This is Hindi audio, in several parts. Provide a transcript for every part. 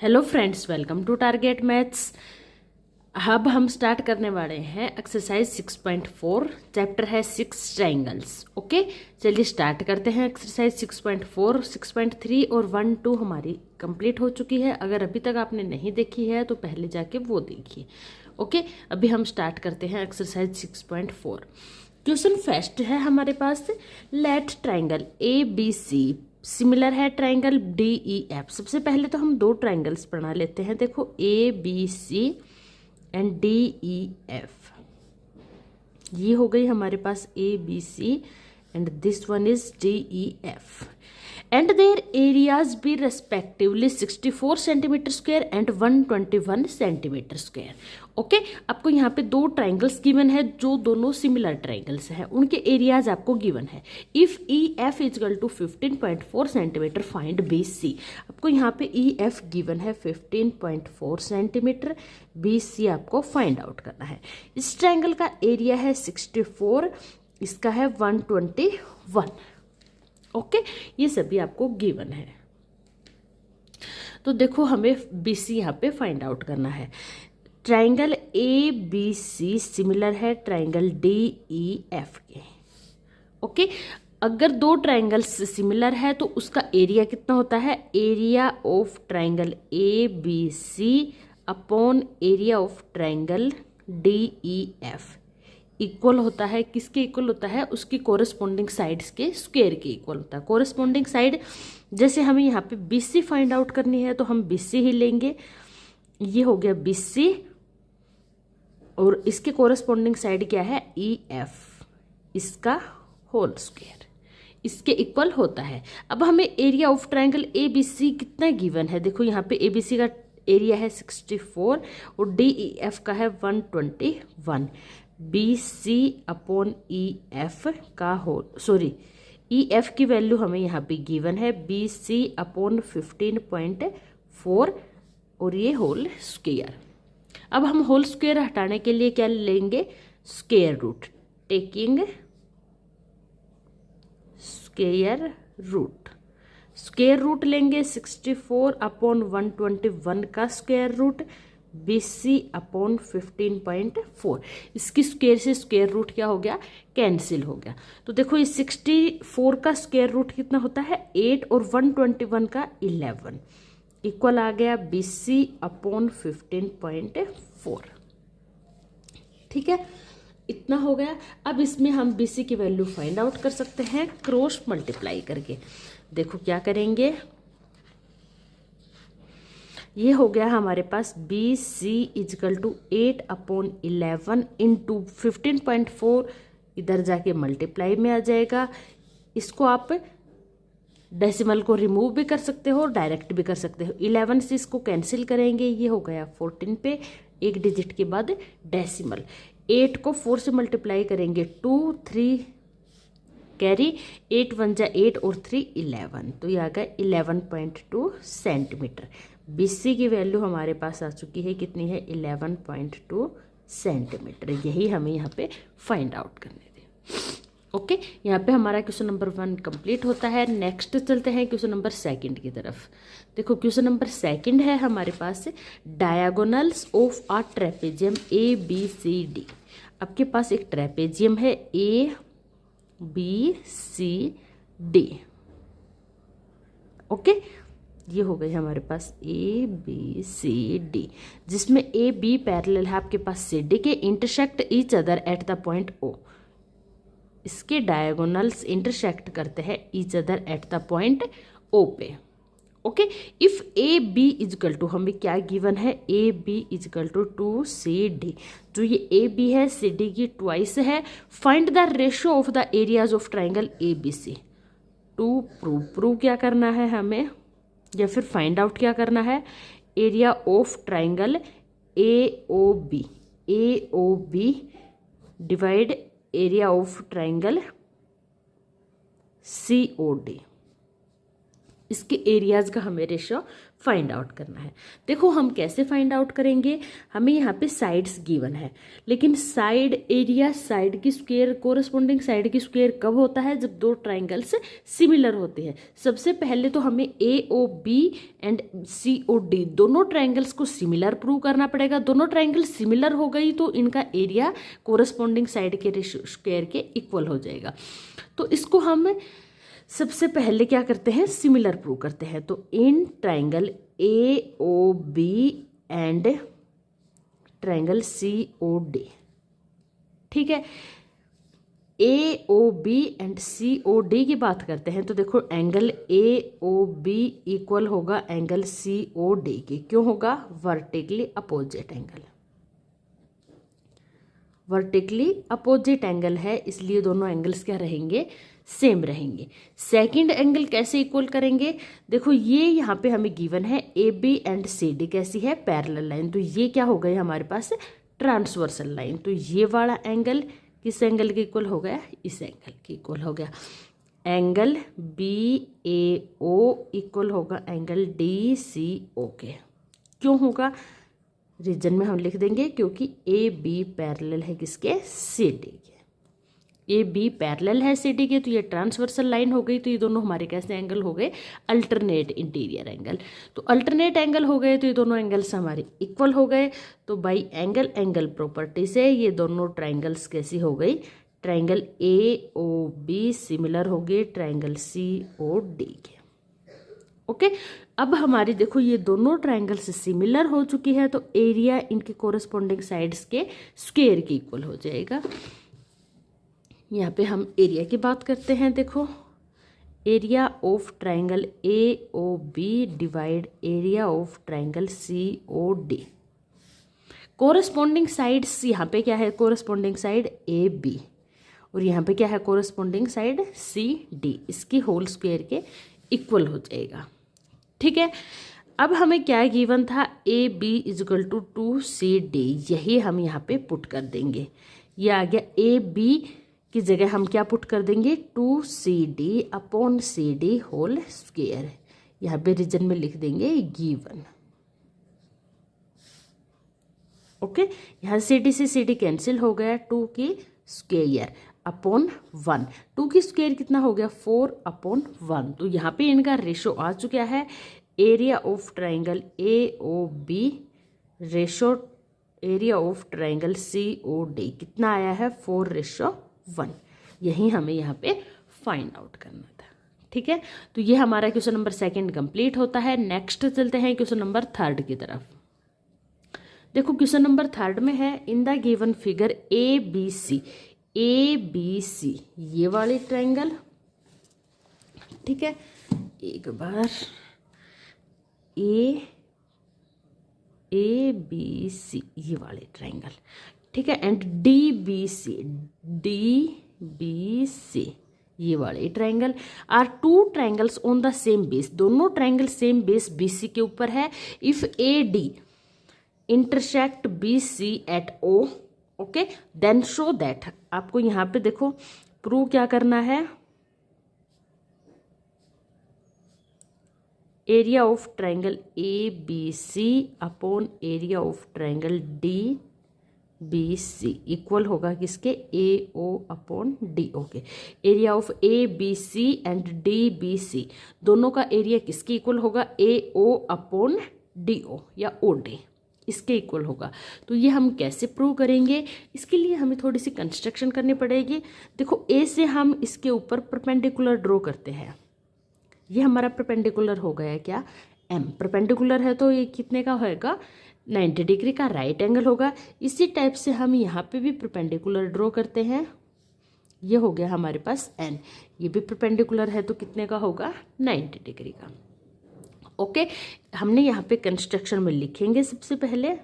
Hello friends, welcome to Target Maths. अब हम स्टार्ट करने वाले हैं एक्सरसाइज 6.4। चैप्टर है 6 ट्राइंगल्स। ओके, चलिए स्टार्ट करते हैं। एक्सरसाइज 6.4, 6.3 और 1, 2 हमारी कंप्लीट हो चुकी है। अगर अभी तक आपने नहीं देखी है तो पहले जाके वो देखिए। ओके, अभी हम स्टार्ट करते हैं एक्सरसाइज 6.4। क्वेश्चन फर्स्ट है हमारे पास, let triangle A B C similar है ट्राइंगल डी ई एफ। सबसे पहले तो हम दो ट्राइंगल्स बना लेते हैं। देखो, A B C and D E F, ये हो गई हमारे पास A B C and this one is D E F and their areas be respectively 64 centimetre square and 121 centimetre square. Okay, आपको यहाँ पे दो ट्राइंगल्स गिवन है जो दोनों सिमिलर ट्राइंगल्स हैं, उनके एरियाज आपको गिवन है। If E F equal to 15.4 centimetre find B C. आपको यहाँ पे ई एफ गिवन है 15.4 सेंटीमीटर, बी सी आपको फाइंड आउट करना है। इस ट्राइंगल का एरिया है 64, इसका है 121। ओके, ये सभी आपको गिवन है। तो देखो, हमें बी सी यहाँ पे फाइंड आउट करना है। Triangle A B C similar है ट्राइंगल डी ई एफ के। ओके, अगर दो ट्राइंगल्स सिमिलर है तो उसका एरिया कितना होता है? Area of triangle A B C upon area of triangle D E F equal होता है। किसके इक्वल होता है? उसकी कोरेस्पोंडिंग साइड्स के स्क्वायर के इक्वल होता है। कोरेस्पोंडिंग साइड, जैसे हमें यहाँ पे बी सी फाइंड आउट करनी है तो हम बी सी ही लेंगे। ये हो गया बी सी और इसके कोरेस्पोंडिंग साइड क्या है? ई एफ, इसका होल स्क्वायर इसके इक्वल होता है। अब हमें area of triangle A B C कितना गिवन है? देखो, यहाँ पे ए बी सी का एरिया है 64 और डी ई एफ का है 121। B C upon E F का होल, सॉरी, ई एफ की वैल्यू हमें यहाँ पे गिवन है बी सी अपॉन 15.4 और ये होल स्क्वायर। अब हम होल स्क्वायर हटाने के लिए क्या लेंगे? Square root. Taking square root, square root लेंगे 64 अपॉन 121 का square root, B C upon 15.4। इसकी स्क्वायर से स्क्वायर रूट क्या हो गया? कैंसिल हो गया। तो देखो, ये 64 का स्क्वायर रूट कितना होता है? 8 और 121 का 11 इक्वल आ गया बी सी अपॉन 15.4। ठीक है, इतना हो गया। अब इसमें हम बी सी की वैल्यू फाइंड आउट कर सकते हैं क्रॉस मल्टीप्लाई करके। देखो क्या करेंगे, ये हो गया हमारे पास B C equal to 8 upon 11 into 15.4, इधर जाके मल्टीप्लाई में आ जाएगा। इसको आप डेसिमल को रिमूव भी कर सकते हो, डायरेक्ट भी कर सकते हो। 11 से इसको कैंसिल करेंगे, ये हो गया 14 पे, एक डिजिट के बाद डेसिमल। 8 को 4 से मल्टीप्लाई करेंगे 2, 3 कैरी, 8 1 जा 8 और 3 11, तो ये आ गया 11.2 सेंटीमीटर। बी सी की वैल्यू हमारे पास आ चुकी है, कितनी है? 11.2 सेंटीमीटर। यही हमें यहाँ पे फाइंड आउट करने थे। ओके, यहाँ पे हमारा क्वेश्चन नंबर 1 कंप्लीट होता है। नेक्स्ट चलते हैं क्वेश्चन नंबर 2 की तरफ। देखो, क्वेश्चन नंबर 2 है हमारे पास, diagonals of a trapezium A B C D. आपके पास एक ट्रेपेजियम है A B C D. Okay, ये हो गई हमारे पास ए बी सी डी, जिसमें ए बी पैरेलल है आपके पास सी डी के, intersect each other at the point O. इसके डायगोनल्स इंटरसेक्ट करते हैं each other at the point O पे। Okay, if A B equal to, हमें क्या गिवन है? A B equal to 2 C D. जो ये ए बी है सी डी की ट्वाइस है। Find the ratio of the areas of triangle A B C. To prove क्या करना है हमें, या फिर फाइंड आउट क्या करना है? Area of triangle A O B, A O B divide area of triangle C O D. इसके एरियाज का हमें रेशियो फाइंड आउट करना है। देखो हम कैसे फाइंड आउट करेंगे, हमें यहाँ पे साइड्स गिवन है, लेकिन साइड एरिया, साइड की स्क्वायर, कोरस्पॉन्डिंग साइड की स्क्वायर कब होता है, जब दो ट्राइंगल्स सिमिलर होते हैं। सबसे पहले तो हमें AOB एंड COD दोनों ट्राइंगल्स को सिमिलर प्रूव करना पड़ेगा। दोनों ट्राइंगल सिमिलर हो गई तो इनका एरिया कोरस्पॉन्डिंग साइड के स्क्वायर के इक्वल हो जाएगा। तो इसको हम सबसे पहले क्या करते हैं, सिमिलर प्रूव करते हैं। तो in triangle AOB and triangle COD, ठीक है, AOB एंड COD की बात करते हैं तो देखो एंगल AOB इक्वल होगा एंगल COD के। क्यों होगा, vertically opposite angle, vertically opposite angle है, इसलिए दोनों एंगल्स क्या रहेंगे, सेम रहेंगे। सेकंड एंगल कैसे इक्वल करेंगे, देखो ये यहाँ पे हमें गिवन है AB एंड CD कैसी है, पैरेलल लाइन, तो ये क्या हो गई हमारे पास, ट्रांसवर्सल लाइन। तो ये वाला एंगल किस एंगल के इक्वल हो गया, इस एंगल के इक्वल हो गया। एंगल BAO इक्वल होगा एंगल DCO के। क्यों होगा, रीजन में हम लिख देंगे, क्योंकि AB पैरेलल है किसके, CD के। AB पैरेलल है CD के, तो ये ट्रांसवर्सल लाइन हो गई, तो ये दोनों हमारे कैसे एंगल हो गए, अल्टरनेट इंटीरियर एंगल। तो अल्टरनेट एंगल हो गए तो ये दोनों एंगल्स हमारे इक्वल हो गए। तो बाई एंगल प्रॉपर्टी से ये दोनों ट्राइंगल्स कैसी हो गई, ट्राइंगल AOB सिमिलर हो गए ट्राइंगल COD के। ओके, अब हमारी देखो ये दोनों ट्राइंगल्स सिमिलर हो चुकी है, तो एरिया इनके कोरस्पॉन्डिंग साइड्स के स्क्वायर के इक्वल हो जाएगा। यहाँ पे हम एरिया की बात करते हैं। देखो area of triangle AOB divide area of triangle COD। Corresponding sides यहाँ पे क्या है, कोरस्पॉन्डिंग साइड AB और यहाँ पे क्या है, कोरस्पॉन्डिंग साइड CD, इसकी होल स्क्वायर के इक्वल हो जाएगा। ठीक है, अब हमें क्या गिवन था, AB इजिकल टू 2CD, यही हम यहाँ पे पुट कर देंगे। ये आ गया, AB की जगह हम क्या पुट कर देंगे, 2CD upon CD whole square. यहाँ पे रीजन में लिख देंगे गिवन। ओके, यहाँ CD से CD कैंसिल हो गया, 2 की स्क्वायर अपॉन 1। 2 की स्क्वायर कितना हो गया, 4 अपॉन 1। तो यहाँ पे इनका रेशो आ चुका है, area of triangle AOB ratio area of triangle COD कितना आया है, 4:1। यही हमें यहाँ पे फाइंड आउट करना था। ठीक है, तो ये हमारा क्वेश्चन नंबर 2 कंप्लीट होता है। नेक्स्ट चलते हैं क्वेश्चन नंबर 3 की तरफ। देखो क्वेश्चन नंबर 3 में है, in the given figure ABC ये वाली ट्राइंगल, ठीक है, एक बार ABC ये वाले ट्राइंगल, ठीक है, एंड DBC ये वाले triangle are 2 triangles on the same base. दोनों ट्राइंगल सेम बेस BC के ऊपर है। If AD intersect BC at O, okay, then show that. आपको यहाँ पे देखो प्रूव क्या करना है, area of triangle ABC upon area of triangle DBC equal होगा किसके, AO अपॉन DO के। Area of ABC and DBC दोनों का एरिया किसके इक्वल होगा, AO अपॉन DO या OD, इसके इक्वल होगा। तो ये हम कैसे प्रूव करेंगे, इसके लिए हमें थोड़ी सी कंस्ट्रक्शन करनी पड़ेगी। देखो A से हम इसके ऊपर परपेंडिकुलर ड्रॉ करते हैं, ये हमारा परपेंडिकुलर हो गया क्या, M परपेंडिकुलर है, तो ये कितने का होएगा, 90 डिग्री का राइट एंगल होगा। इसी टाइप से हम यहाँ पे भी परपेंडिकुलर ड्रॉ करते हैं, ये हो गया हमारे पास N, ये भी परपेंडिकुलर है तो कितने का होगा, 90 डिग्री का। ओके, हमने यहाँ पे कंस्ट्रक्शन में लिखेंगे सबसे पहले,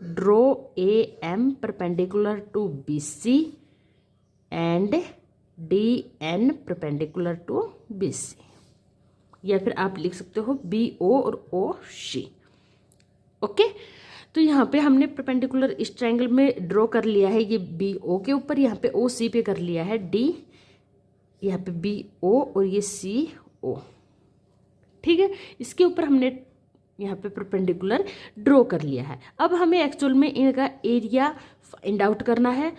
draw AM perpendicular to BC and DN perpendicular to BC, या फिर आप लिख सकते हो BO और OC। ओके, तो यहाँ पे हमने परपेंडिकुलर इस ट्रायंगल में ड्रॉ कर लिया है, ये BO के ऊपर, यहाँ पे OC पे कर लिया है D यहाँ पे बी ओ और ये सी ओ। ठीक है, इसके ऊपर हमने यहाँ पे परपेंडिकुलर ड्रॉ कर लिया है। अब हमें एक्चुअल में इनका एरिया फाइंड आउट करना है।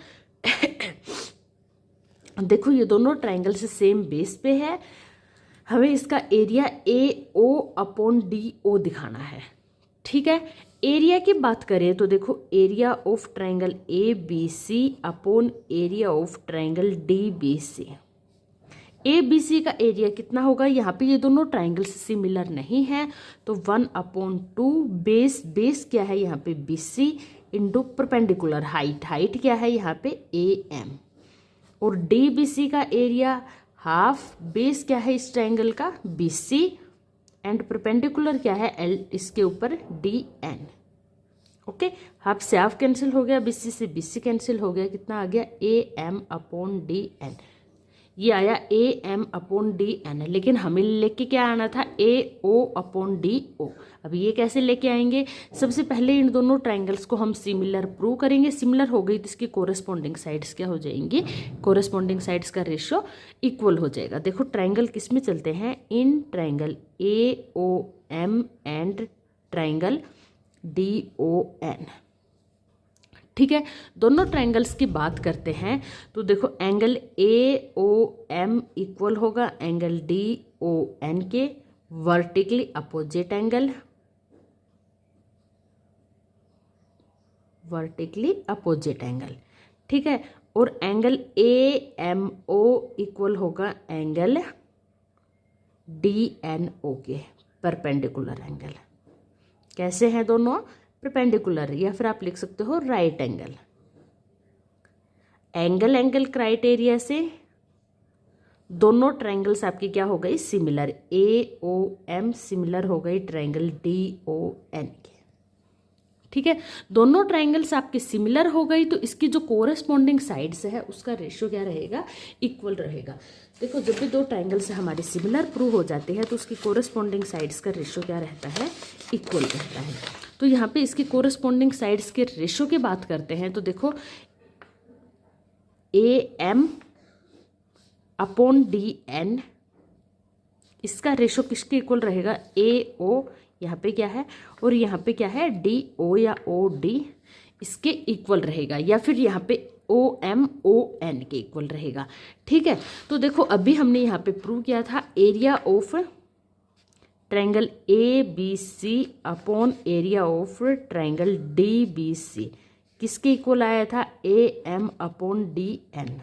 देखो ये दोनों ट्राइंगल से सेम बेस पे है, हमें इसका area A O upon D O दिखाना है। ठीक है, एरिया की बात करें तो देखो area of triangle A B C upon area of triangle D B C. A B C का एरिया कितना होगा, यहाँ पे ये दोनों ट्राइंगल सिमिलर नहीं है तो 1/2 बेस क्या है यहाँ पे B C into perpendicular height क्या है यहाँ पे ए एम, और डी बी सी का एरिया हाफ बेस क्या है इस ट्राइंगल का बी सी एंड परपेंडिकुलर क्या है एल इसके ऊपर डी एन। ओके, हाफ से हाफ कैंसिल हो गया, बी सी से बी सी कैंसिल हो गया, कितना आ गया A M upon D N. ये आया A M upon D N, लेकिन हमें लेके क्या आना था ए ओ अपॉन डी ओ। अब ये कैसे लेके आएंगे, सबसे पहले इन दोनों ट्राइंगल्स को हम सिमिलर प्रूव करेंगे। सिमिलर हो गई तो इसकी कोरेस्पॉन्डिंग साइड्स क्या हो जाएंगी, कोरेस्पॉन्डिंग साइड्स का रेशियो इक्वल हो जाएगा। देखो ट्राइंगल किस में चलते हैं, in triangle A O M and triangle D O N. ठीक है, दोनों ट्राइंगल्स की बात करते हैं तो देखो angle A O M equal होगा एंगल डी ओ एन के, vertically opposite angle, vertically opposite angle. ठीक है, और angle A M O equal होगा एंगल डी एन ओ के, परपेंडिकुलर एंगल। कैसे हैं दोनों, परपेंडिकुलर, या फिर आप लिख सकते हो राइट एंगल। एंगल क्राइटेरिया से दोनों ट्राइंगल्स आपकी क्या हो गई सिमिलर, ए ओ एम सिमिलर हो गई ट्राइंगल डी ओ एन के। ठीक है, दोनों ट्राइंगल्स आपके सिमिलर हो गई तो इसकी जो कोरेस्पॉन्डिंग साइड्स है उसका रेशियो क्या रहेगा, इक्वल रहेगा। देखो जब भी दो ट्राइंगल्स हमारे सिमिलर प्रूव हो जाते हैं तो उसकी कोरेस्पॉन्डिंग साइड्स का रेशियो क्या रहता है, इक्वल रहता है। तो यहाँ पे इसकी कोरेस्पॉन्डिंग साइड्स के रेशियो की बात करते हैं तो देखो A M upon D N, इसका रेशियो किसके इक्वल रहेगा, ए ओ यहाँ पे क्या है और यहाँ पे क्या है डी ओ या ओ डी, इसके इक्वल रहेगा, या फिर यहाँ पे ओ एम ओ एन के इक्वल रहेगा। ठीक है, तो देखो अभी हमने यहाँ पे प्रूव किया था area of triangle A B C upon area of triangle D B C किसके इक्वल आया था, A M upon D N.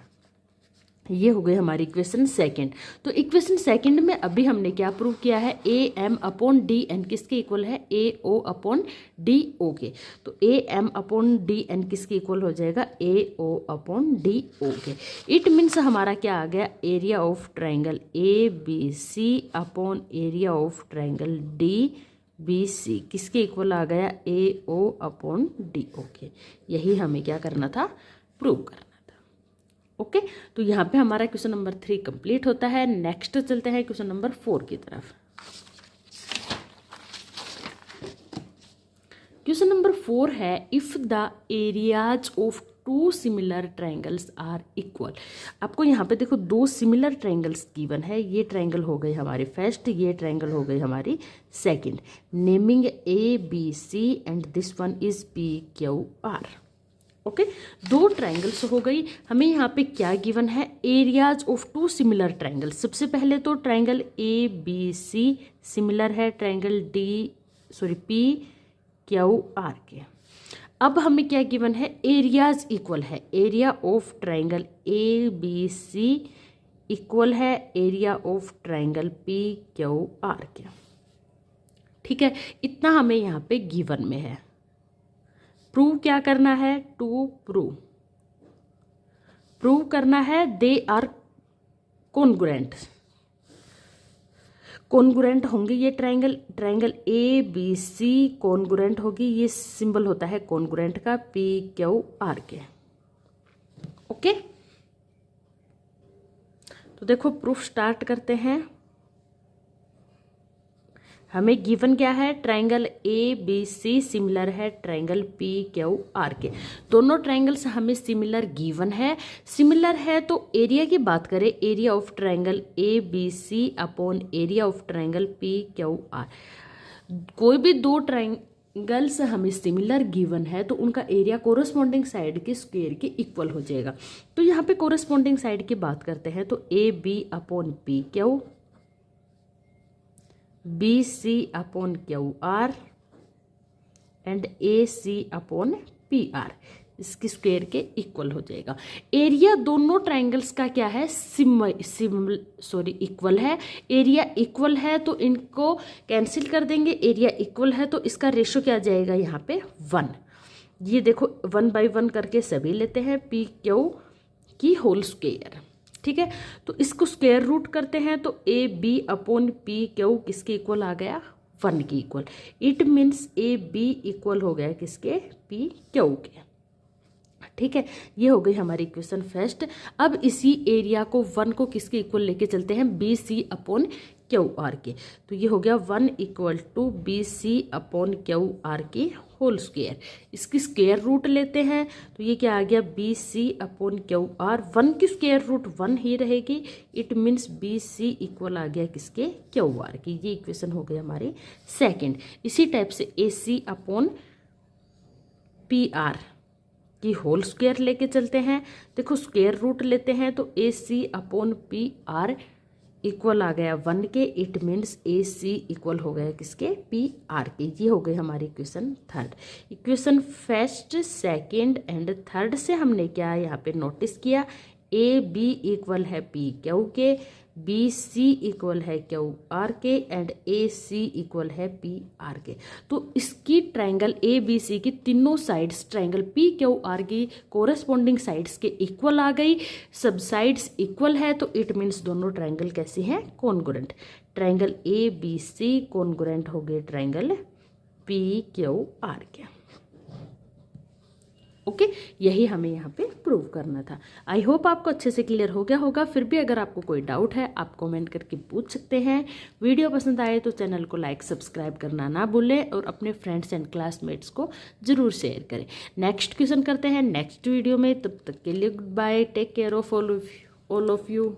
ये हो गई हमारी इक्वेशन सेकंड। तो इक्वेशन सेकंड में अभी हमने क्या प्रूव किया है, A M upon D N किसके इक्वल है, A O upon D O के। तो A M upon D N किसके इक्वल हो जाएगा, ए ओ अपॉन डी ओ के। इट मीन्स हमारा क्या आ गया, area of triangle A B C upon area of triangle D B C किसके इक्वल आ गया, ए ओ अपॉन डी ओ के। यही हमें क्या करना था, प्रूव करना। ओके, तो यहाँ पे हमारा क्वेश्चन नंबर 3 कंप्लीट होता है। नेक्स्ट चलते हैं क्वेश्चन नंबर 4 की तरफ। क्वेश्चन नंबर 4 है if the areas of two similar triangles are equal. आपको यहाँ पे देखो दो सिमिलर ट्राइंगल्स गिवन है, ये ट्राइंगल हो गई हमारी फर्स्ट, ये ट्राइंगल हो गई हमारी second. Naming A B C and this one is P Q R. Okay, दो ट्राइंगल्स हो गई। हमें यहाँ पे क्या गिवन है, areas of two similar triangle. सबसे पहले तो triangle A B C similar है ट्राइंगल पी क्यू आर के। अब हमें क्या गिवन है, एरियाज इक्वल है, area of triangle A B C equal है area of triangle P Q R के। ठीक है, इतना हमें यहाँ पे गिवन में है। प्रूव क्या करना है, टू प्रूव करना है दे आर कॉन्ग्रुएंट होंगे ये triangle A B C congruent होगी, ये सिंबल होता है कॉन्ग्रुएंट का पी क्यू आर के। ओके, तो देखो प्रूफ स्टार्ट करते हैं। हमें गिवन क्या है, triangle A B C similar है ट्रायंगल पी क्यू आर के। दोनों ट्रायंगल्स हमें सिमिलर गिवन है। सिमिलर है तो एरिया की बात करें, area of triangle A B C upon area of triangle P Q R. कोई भी दो ट्रायंगल्स हमें सिमिलर गिवन है तो उनका एरिया कोरस्पॉन्डिंग साइड के स्क्वायर के इक्वल हो जाएगा। तो यहाँ पे कोरस्पॉन्डिंग साइड की बात करते हैं तो A B upon P Q, B C upon Q R and A C upon P R, इसकी स्क्वायर के इक्वल हो जाएगा। एरिया दोनों ट्रायंगल्स का क्या है, इक्वल है। एरिया इक्वल है तो इनको कैंसिल कर देंगे, एरिया इक्वल है तो इसका रेशो क्या आ जाएगा यहाँ पे 1। ये देखो 1/1 करके सभी लेते हैं, पी क्यू की होल स्क्वायर, ठीक है। तो इसको स्क्वायर रूट करते हैं तो A B upon P Q किसके इक्वल आ गया, 1 के equal. It means A B equal हो गया किसके, पी क्यू के, ठीक है। ये हो गई हमारी इक्वेशन फर्स्ट। अब इसी एरिया को 1 को किसके इक्वल लेके चलते हैं, B C upon Q R के। तो ये हो गया 1 equal to B C upon Q R की होल स्क्वायर। इसकी स्क्वायर रूट लेते हैं तो ये क्या आ गया, B C upon Q R. 1 की स्क्वायर रूट 1 ही रहेगी, it means B C equal आ गया किसके, क्यू आर की। ये इक्वेशन हो गई हमारी सेकेंड। इसी टाइप से A C upon P R की होल स्क्वायर लेके चलते हैं। देखो स्क्वायर रूट लेते हैं तो A C upon P R equal आ गया 1 के, it means A C equal हो गया किसके, पी आर के। ये हो गई हमारी equation third. Equation first, second and third से हमने क्या यहाँ पे नोटिस किया, ए बी इक्वल है पी क्यू के, बी सी इक्वल है क्यू आर के एंड ए सी इक्वल है पी आर के। तो इसकी ट्रायंगल ए बी सी की तीनों sides triangle P Q R की कोरस्पॉन्डिंग साइड्स के इक्वल आ गई। सब साइड्स इक्वल है तो इट मीन्स दोनों ट्रायंगल कैसे हैं, congruent. Triangle A B C congruent हो गए ट्रायंगल पी क्यू आर के। ओके, यही हमें यहाँ पे प्रूव करना था। आई होप आपको अच्छे से क्लियर हो गया होगा। फिर भी अगर आपको कोई डाउट है आप कमेंट करके पूछ सकते हैं। वीडियो पसंद आए तो चैनल को लाइक सब्सक्राइब करना ना भूलें और अपने फ्रेंड्स एंड क्लासमेट्स को जरूर शेयर करें। नेक्स्ट क्वेश्चन करते हैं नेक्स्ट वीडियो में, तब तक के लिए goodbye, take care of all of you.